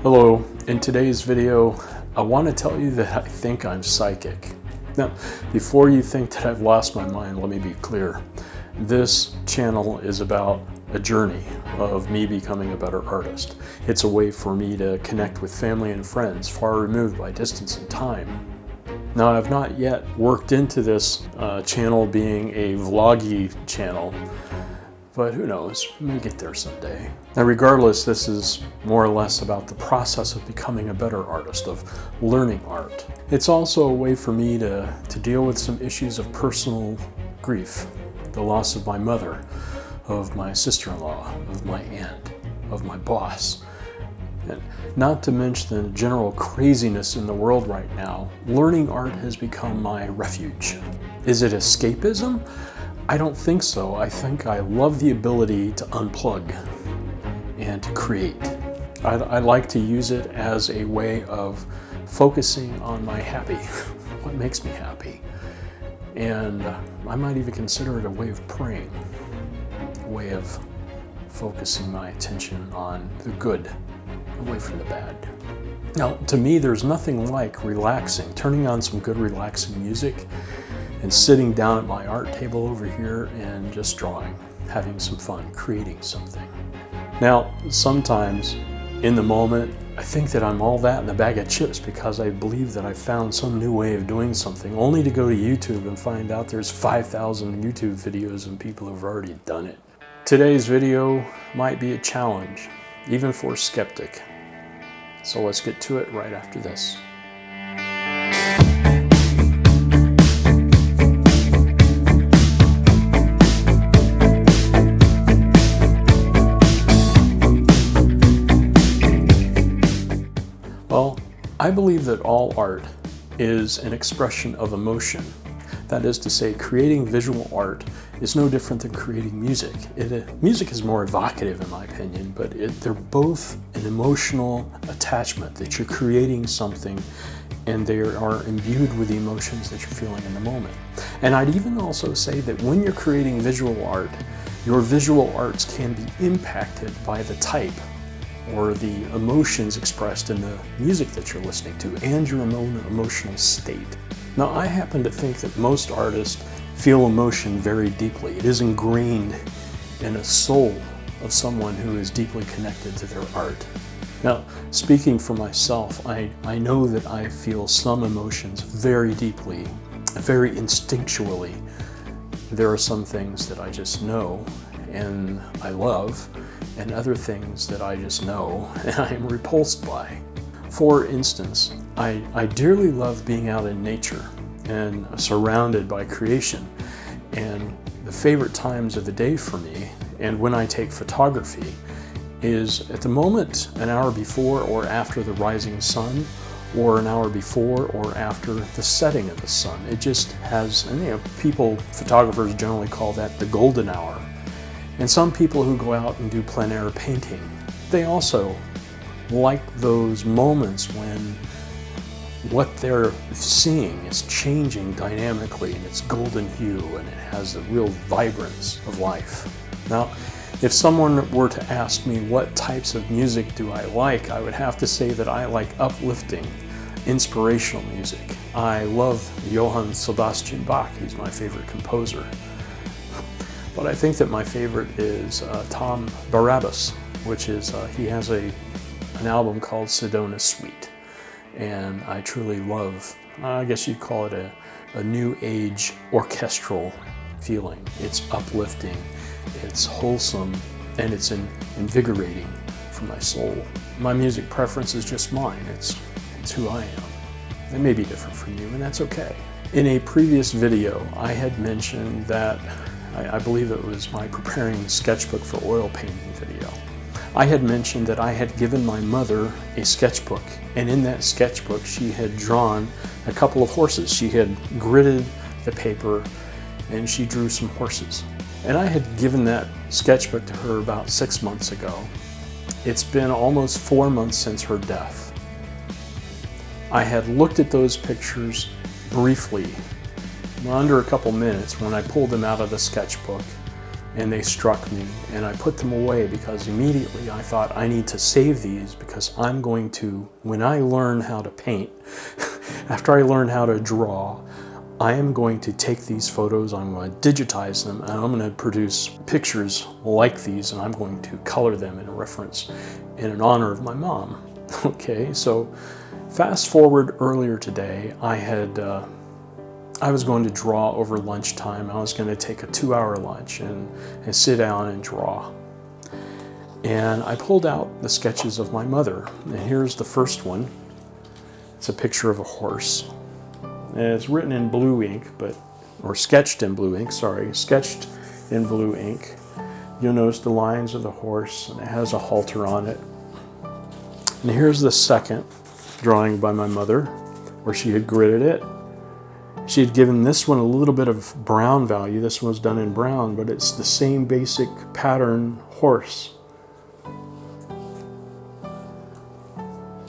Hello, in today's video, I want to tell you that I think I'm psychic. Now, before you think that I've lost my mind, let me be clear. This channel is about a journey of me becoming a better artist. It's a way for me to connect with family and friends far removed by distance and time. Now, I've not yet worked into this channel being a vloggy channel, but who knows, we may get there someday. Now, regardless, this is more or less about the process of becoming a better artist, of learning art. It's also a way for me to deal with some issues of personal grief, the loss of my mother, of my sister-in-law, of my aunt, of my boss. And not to mention the general craziness in the world right now, learning art has become my refuge. Is it escapism? I don't think so. I think I love the ability to unplug and to create. I like to use it as a way of focusing on my happy, what makes me happy. And I might even consider it a way of praying, a way of focusing my attention on the good, away from the bad. Now, to me, there's nothing like relaxing, turning on some good relaxing music and sitting down at my art table over here and just drawing, having some fun, creating something. Now, sometimes in the moment, I think that I'm all that in a bag of chips because I believe that I found some new way of doing something, only to go to YouTube and find out there's 5,000 YouTube videos and people who've already done it. Today's video might be a challenge, even for a skeptic. So let's get to it right after this. Well, I believe that all art is an expression of emotion. That is to say, creating visual art is no different than creating music. Music is more evocative in my opinion, but they're both an emotional attachment, that you're creating something and they are imbued with the emotions that you're feeling in the moment. And I'd even also say that when you're creating visual art, your visual arts can be impacted by the type or the emotions expressed in the music that you're listening to and your own emotional state. Now, I happen to think that most artists feel emotion very deeply. It is ingrained in a soul of someone who is deeply connected to their art. Now, speaking for myself, I know that I feel some emotions very deeply, very instinctually. There are some things that I just know and I love, and other things that I just know and I am repulsed by. For instance, I dearly love being out in nature and surrounded by creation. And the favorite times of the day for me, and when I take photography, is at the moment an hour before or after the rising sun, or an hour before or after the setting of the sun. It just has, and photographers generally call that the golden hour. And some people who go out and do plein air painting, they also like those moments when what they're seeing is changing dynamically and it's golden hue and it has the real vibrance of life. Now, if someone were to ask me what types of music do I like, I would have to say that I like uplifting, inspirational music. I love Johann Sebastian Bach, he's my favorite composer. But I think that my favorite is Tom Barabbas, which is, he has an album called Sedona Suite. And I truly love, I guess you'd call it a new age orchestral feeling. It's uplifting, it's wholesome, and it's invigorating for my soul. My music preference is just mine. It's who I am. It may be different from you, and that's okay. In a previous video, I had mentioned that I believe it was my preparing sketchbook for oil painting video. I had mentioned that I had given my mother a sketchbook, and in that sketchbook she had drawn a couple of horses. She had gridded the paper and she drew some horses. And I had given that sketchbook to her about 6 months ago. It's been almost 4 months since her death. I had looked at those pictures briefly, under a couple minutes, when I pulled them out of the sketchbook. and they struck me, and I put them away because immediately I thought I need to save these, because I'm going to, when I learn how to paint, after I learn how to draw, I am going to take these photos, I'm going to digitize them, and I'm going to produce pictures like these, and I'm going to color them in reference in honor of my mom. Okay, so fast forward earlier today, I was going to draw over lunchtime. I was going to take a 2-hour lunch and sit down and draw. And I pulled out the sketches of my mother. And here's the first one. It's a picture of a horse. And it's written in blue ink, or sketched in blue ink, sketched in blue ink. You'll notice the lines of the horse, and it has a halter on it. And here's the second drawing by my mother, where she had gridded it. She had given this one a little bit of brown value. This one was done in brown, but it's the same basic pattern horse.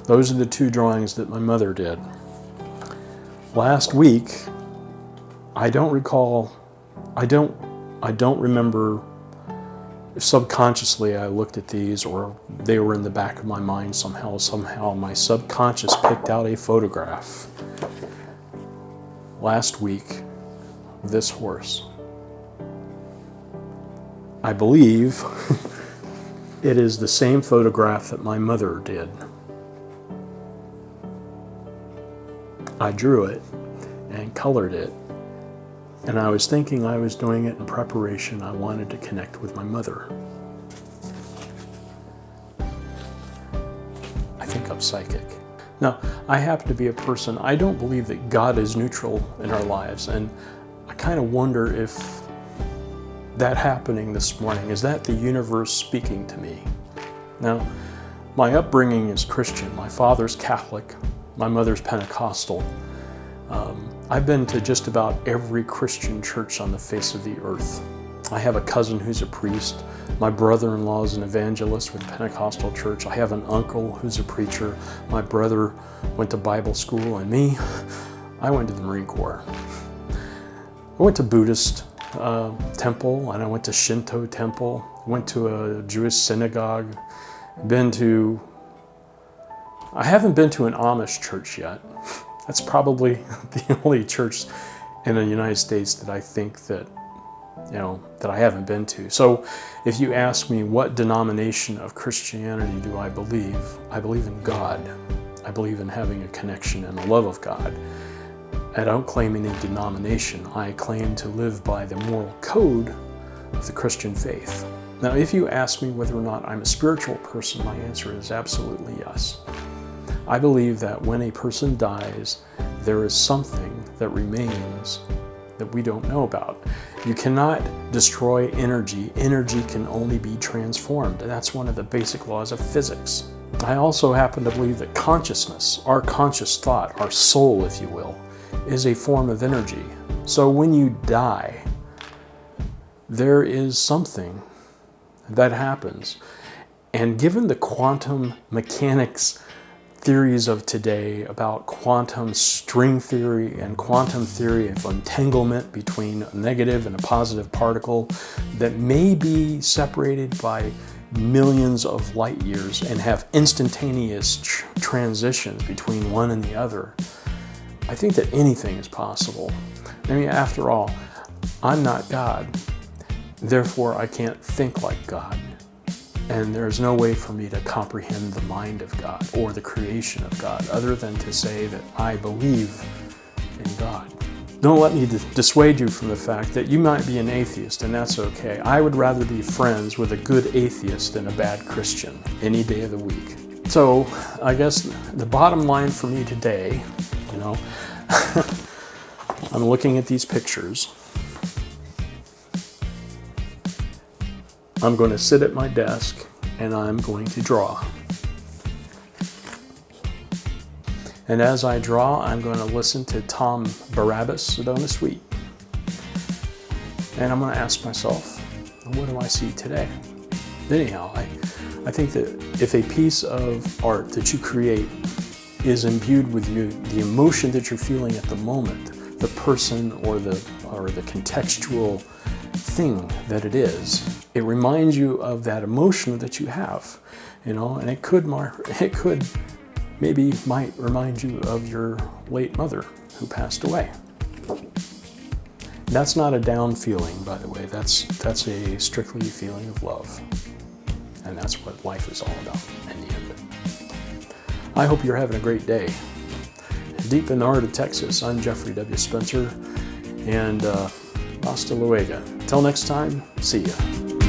Those are the two drawings that my mother did. Last week, I don't remember if subconsciously I looked at these or they were in the back of my mind somehow. Somehow my subconscious picked out a photograph last week of this horse. I believe it is the same photograph that my mother did. I drew it and colored it, and I was thinking I was doing it in preparation. I wanted to connect with my mother. I think I'm psychic. Now, I happen to be a person, I don't believe that God is neutral in our lives, and I kind of wonder if that happening this morning, is that the universe speaking to me? Now, my upbringing is Christian. My father's Catholic, my mother's Pentecostal. I've been to just about every Christian church on the face of the earth. I have a cousin who's a priest. My brother-in-law is an evangelist with Pentecostal church. I have an uncle who's a preacher. My brother went to Bible school, and me, I went to the Marine Corps. I went to Buddhist temple, and I went to Shinto temple, went to a Jewish synagogue, I haven't been to an Amish church yet. That's probably the only church in the United States that I think that I haven't been to. So if you ask me what denomination of Christianity do I believe in God. I believe in having a connection and a love of God. I don't claim any denomination. I claim to live by the moral code of the Christian faith. Now, if you ask me whether or not I'm a spiritual person, my answer is absolutely yes. I believe that when a person dies, there is something that remains that we don't know about. You cannot destroy energy. Energy can only be transformed. That's one of the basic laws of physics. I also happen to believe that consciousness, our conscious thought, our soul, if you will, is a form of energy. So when you die, there is something that happens. And given the quantum mechanics theories of today about quantum string theory and quantum theory of entanglement between a negative and a positive particle that may be separated by millions of light years and have instantaneous transitions between one and the other, I think that anything is possible. I mean, after all, I'm not God. Therefore, I can't think like God. And there's no way for me to comprehend the mind of God or the creation of God other than to say that I believe in God. Don't let me dissuade you from the fact that you might be an atheist, and that's okay. I would rather be friends with a good atheist than a bad Christian any day of the week. So I guess the bottom line for me today, I'm looking at these pictures. I'm going to sit at my desk and I'm going to draw. And as I draw, I'm going to listen to Tom Barabbas, Sedona Sweet. And I'm going to ask myself, what do I see today? Anyhow, I think that if a piece of art that you create is imbued with you, the emotion that you're feeling at the moment, the person or the contextual thing that it is. It reminds you of that emotion that you have, you know, and it could might remind you of your late mother who passed away. That's not a down feeling, by the way. That's a strictly feeling of love. And that's what life is all about in the end. I hope you're having a great day. Deep in the heart of Texas, I'm Jeffrey W. Spencer, and hasta luego. Till next time, see ya.